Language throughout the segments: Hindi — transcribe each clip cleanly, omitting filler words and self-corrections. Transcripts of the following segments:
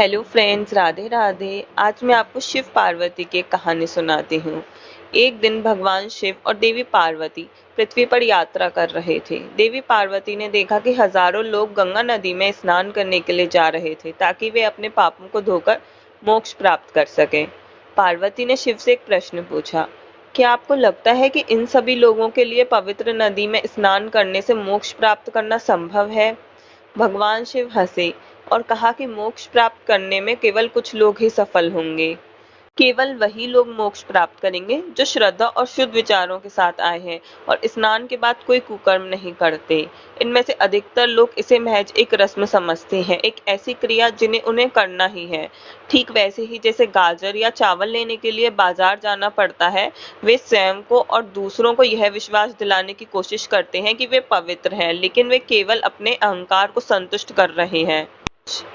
Hello friends, Radhe Radhe. आज मैं आपको शिव पार्वती की एक कहानी सुनाती हूँ। एक दिन भगवान शिव और देवी पार्वती पृथ्वी पर यात्रा कर रहे थे। देवी पार्वती ने देखा कि हजारों लोग गंगा नदी में स्नान करने के लिए जा रहे थे ताकि वे अपने पापों को धोकर मोक्ष प्राप्त कर सकें। पार्वती ने शिव से एक प्रश्न पूछा, क्या आपको लगता है कि इन सभी लोगों के लिए पवित्र नदी में स्नान करने से मोक्ष प्राप्त करना संभव है? भगवान शिव हंसे और कहा कि मोक्ष प्राप्त करने में केवल कुछ लोग ही सफल होंगे। केवल वही लोग मोक्ष प्राप्त करेंगे जो श्रद्धा और शुद्ध विचारों के साथ आए हैं और स्नान के बाद कोई कुकर्म नहीं करते। इनमें से अधिकतर लोग इसे महज एक रस्म समझते हैं, एक ऐसी क्रिया जिन्हें उन्हें करना ही है। ठीक वैसे ही जैसे गाजर या चावल लेने के लिए बाजार जाना पड़ता है, वे स्वयं को और दूसरों को यह विश्वास दिलाने की कोशिश करते हैं कि वे पवित्र हैं, लेकिन वे केवल अपने अहंकार को संतुष्ट कर रहे हैं।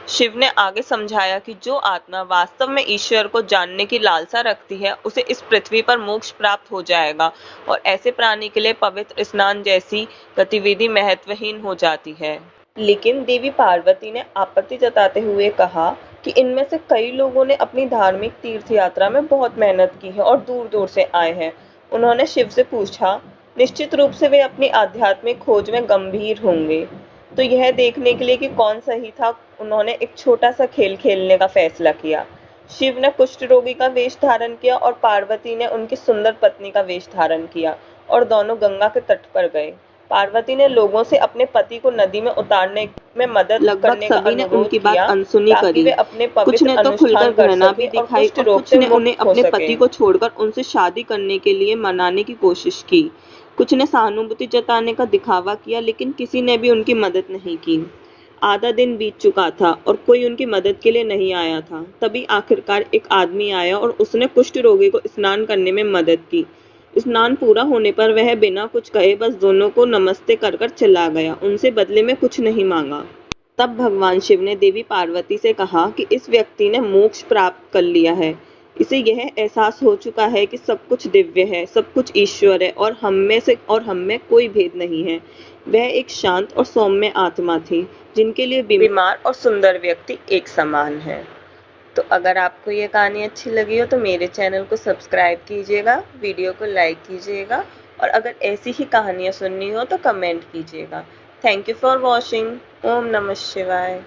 शिव ने आगे समझाया कि जो आत्मा वास्तव में ईश्वर को जानने की लालसा रखती है, उसे इस पृथ्वी पर मोक्ष प्राप्त हो जाएगा और ऐसे प्राणी के लिए पवित्र स्नान जैसी गतिविधि महत्वहीन हो जाती है। लेकिन देवी पार्वती ने आपत्ति जताते हुए कहा कि इनमें से कई लोगों ने अपनी धार्मिक तीर्थ यात्रा में बहुत मेहनत की है और दूर दूर से आए हैं। उन्होंने शिव से पूछा, निश्चित रूप से वे अपनी आध्यात्मिक खोज में गंभीर होंगे। तो यह देखने के लिए कि कौन सही था, उन्होंने एक छोटा सा खेल खेलने का फैसला किया। शिव ने कुष्ठ रोगी का वेश धारण किया और पार्वती ने उनकी सुंदर पत्नी का वेश धारण किया और दोनों गंगा के तट पर गए। पार्वती ने लोगों से अपने पति को नदी में उतारने में मदद लगभग करने का सभी ने अनुरोध उनकी किया बात अनसुनी ताकि करी। वे अपने कुछ पवित्र ने तो खुलकर अनुष्ठान कर घृणा भी सके और दिखाई कुष्ठ और रोग कुछ से ने उन्हें मुक्त हो अपने सके। पति को छोड़कर उनसे शादी करने के लिए मनाने की कोशिश की। कुछ ने सहानुभूति जताने का दिखावा किया, लेकिन किसी ने भी उनकी मदद नहीं की। आधा दिन बीत चुका था और कोई उनकी मदद के लिए नहीं आया था। तभी आखिरकार एक आदमी आया और उसने कुष्ठ रोगी को स्नान करने में मदद की। स्नान पूरा होने पर वह बिना कुछ कहे बस दोनों को नमस्ते कर कर चला गया, उनसे बदले में कुछ नहीं मांगा। तब भगवान शिव ने देवी पार्वती से कहा कि इस व्यक्ति ने मोक्ष प्राप्त कर लिया है। इसे यह एहसास हो चुका है कि सब कुछ दिव्य है, सब कुछ ईश्वर है और हम में कोई भेद नहीं है। वह एक शांत और सौम्य आत्मा थी, जिनके लिए बीमार और सुंदर व्यक्ति एक समान है। तो अगर आपको ये कहानी अच्छी लगी हो तो मेरे चैनल को सब्सक्राइब कीजिएगा, वीडियो को लाइक कीजिएगा और अगर ऐसी ही कहानियाँ सुननी हो तो कमेंट कीजिएगा। Thank you for watching. ओम नमः शिवाय।